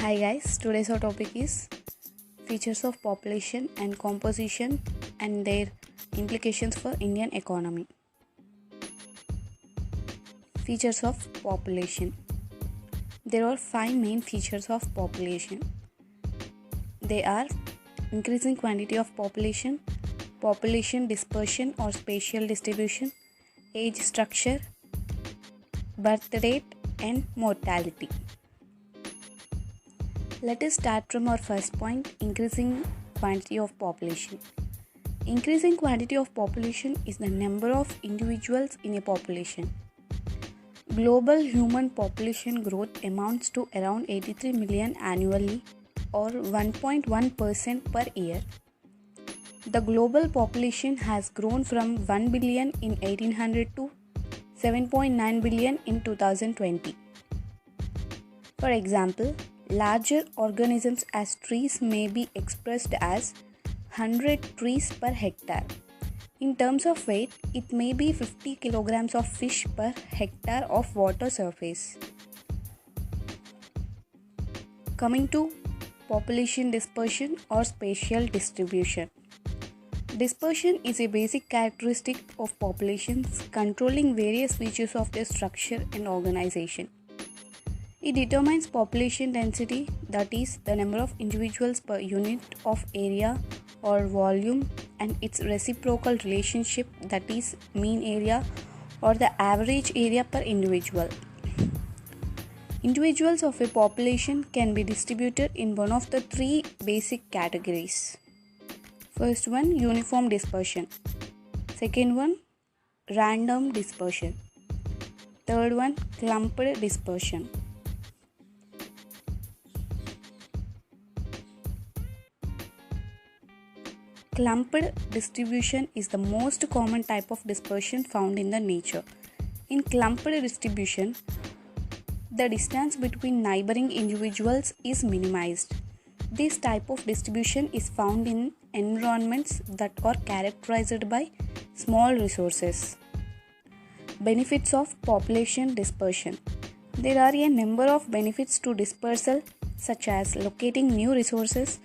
Hi guys, today's our topic is features of population and composition and their implications for Indian economy. Features of population. There are five main features of population. They are increasing quantity of population, population dispersion or spatial distribution, age structure, birth rate and mortality. Let us start from our first point, increasing quantity of population. Increasing quantity of population is the number of individuals in a population. Global human population growth amounts to around 83 million annually or 1.1% per year. The global population has grown from 1 billion in 1800 to 7.9 billion in 2020. For example, larger organisms as trees may be expressed as 100 trees per hectare. In terms of weight, it may be 50 kilograms of fish per hectare of water surface. Coming to population dispersion or spatial distribution. Dispersion is a basic characteristic of populations controlling various features of their structure and organization. It determines population density, that is, the number of individuals per unit of area or volume, and its reciprocal relationship, that is, mean area or the average area per individual. Individuals of a population can be distributed in one of the three basic categories. First one, uniform dispersion. Second one, random dispersion. Third one, clumped dispersion. Clumped distribution is the most common type of dispersion found in the nature. In clumped distribution, the distance between neighboring individuals is minimized. This type of distribution is found in environments that are characterized by small resources. Benefits of population dispersion. There are a number of benefits to dispersal, such as locating new resources,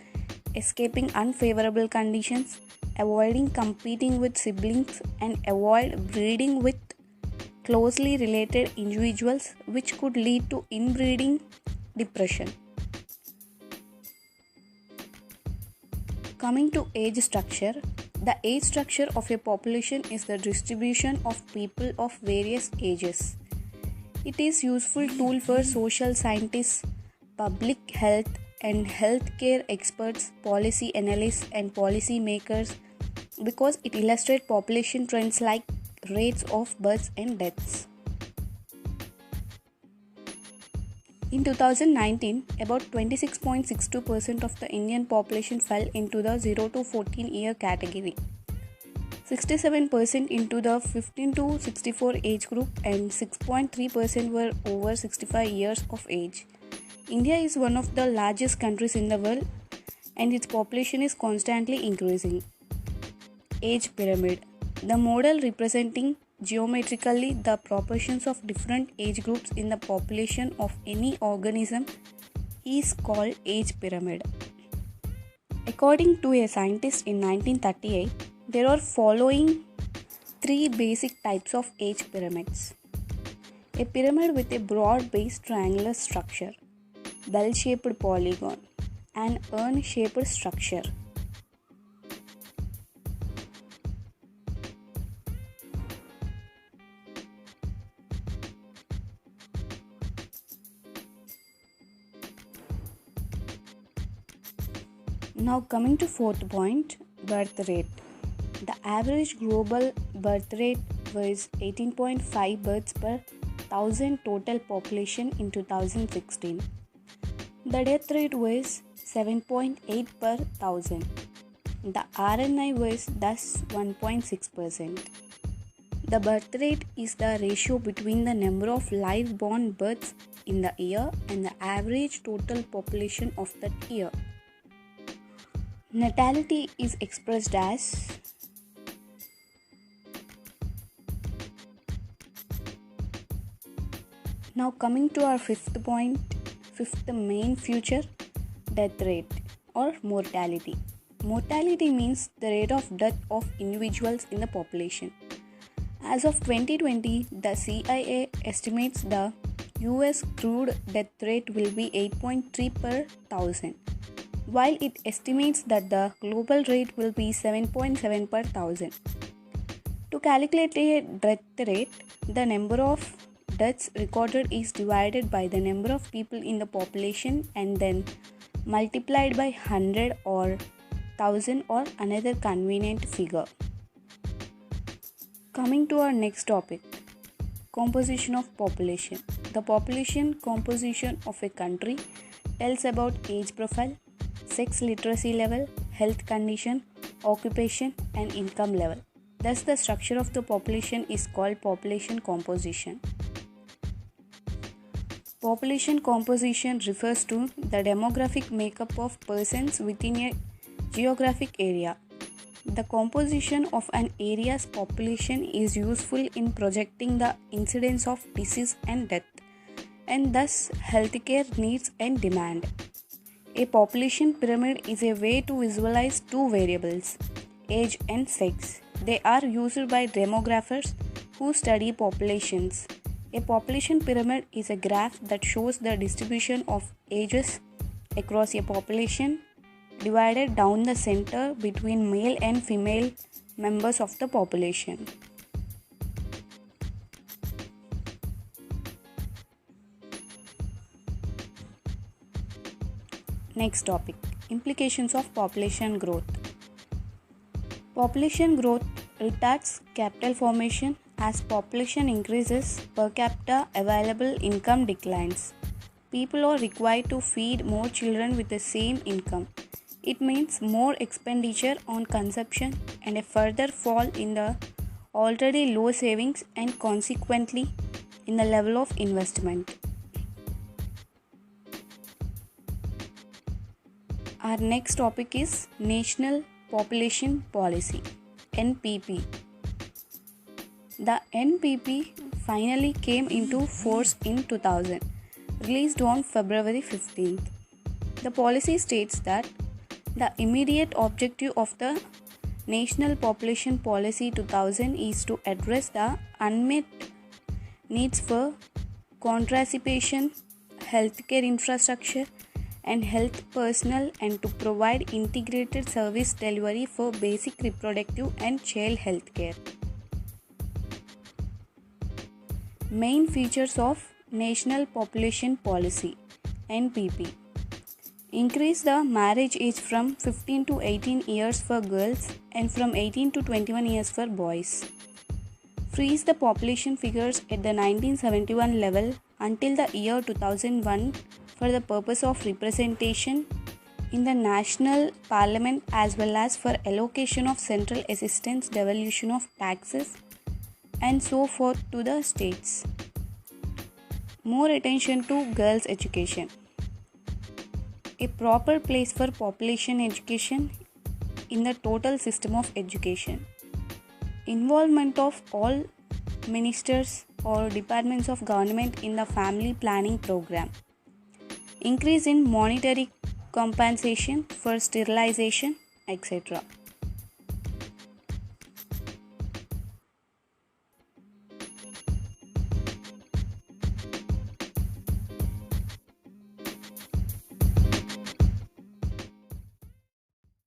escaping unfavorable conditions, avoiding competing with siblings, and avoid breeding with closely related individuals, which could lead to inbreeding depression. Coming to age structure, the age structure of a population is the distribution of people of various ages. It is a useful tool for social scientists, public health and healthcare experts, policy analysts and policy makers because it illustrates population trends like rates of births and deaths. In 2019, about 26.62% of the Indian population fell into the 0 to 14 year category, 67% into the 15 to 64 age group, and 6.3% were over 65 years of age. India is one of the largest countries in the world and its population is constantly increasing. Age pyramid. The model representing geometrically the proportions of different age groups in the population of any organism is called age pyramid. According to a scientist in 1938, there are following three basic types of age pyramids. A pyramid with a broad-based triangular structure, bell-shaped polygon, and urn-shaped structure. Now coming to fourth point, birth rate. The average global birth rate was 18.5 births per 1,000 total population in 2016. The death rate was 7.8 per 1,000. The RNI was thus 1.6%. The birth rate is the ratio between the number of live born births in the year and the average total population of that year. Natality is expressed as Now coming to our fifth point, Fifth main feature, death rate or mortality. Mortality means the rate of death of individuals in the population. As of 2020, the CIA estimates the US crude death rate will be 8.3 per thousand, while it estimates that the global rate will be 7.7 per thousand. To calculate a death rate, the number of deaths recorded is divided by the number of people in the population and then multiplied by 100 or 1000 or another convenient figure. Coming to our next topic, composition of population. The population composition of a country tells about age profile, sex literacy level, health condition, occupation, and income level. Thus, the structure of the population is called population composition. Population composition refers to the demographic makeup of persons within a geographic area. The composition of an area's population is useful in projecting the incidence of disease and death, and thus healthcare needs and demand. A population pyramid is a way to visualize two variables, age and sex. They are used by demographers who study populations. A population pyramid is a graph that shows the distribution of ages across a population divided down the center between male and female members of the population. Next topic, implications of population growth. Population growth retards capital formation. As population increases, per capita available income declines. People are required to feed more children with the same income. It means more expenditure on consumption and a further fall in the already low savings and consequently in the level of investment. Our next topic is National Population Policy, NPP. The NPP finally came into force in 2000, released on February 15th. The policy states that the immediate objective of the National Population Policy 2000 is to address the unmet needs for contraception, healthcare infrastructure, and health personnel, and to provide integrated service delivery for basic reproductive and child health care. Main features of National Population Policy (NPP). Increase the marriage age from 15 to 18 years for girls and from 18 to 21 years for boys. Freeze the population figures at the 1971 level until the year 2001 for the purpose of representation in the national parliament as well as for allocation of central assistance, devolution of taxes, and so forth to the states. More attention to girls' education. A proper place for population education in the total system of education. Involvement of all ministers or departments of government in the family planning program. Increase in monetary compensation for sterilization, etc.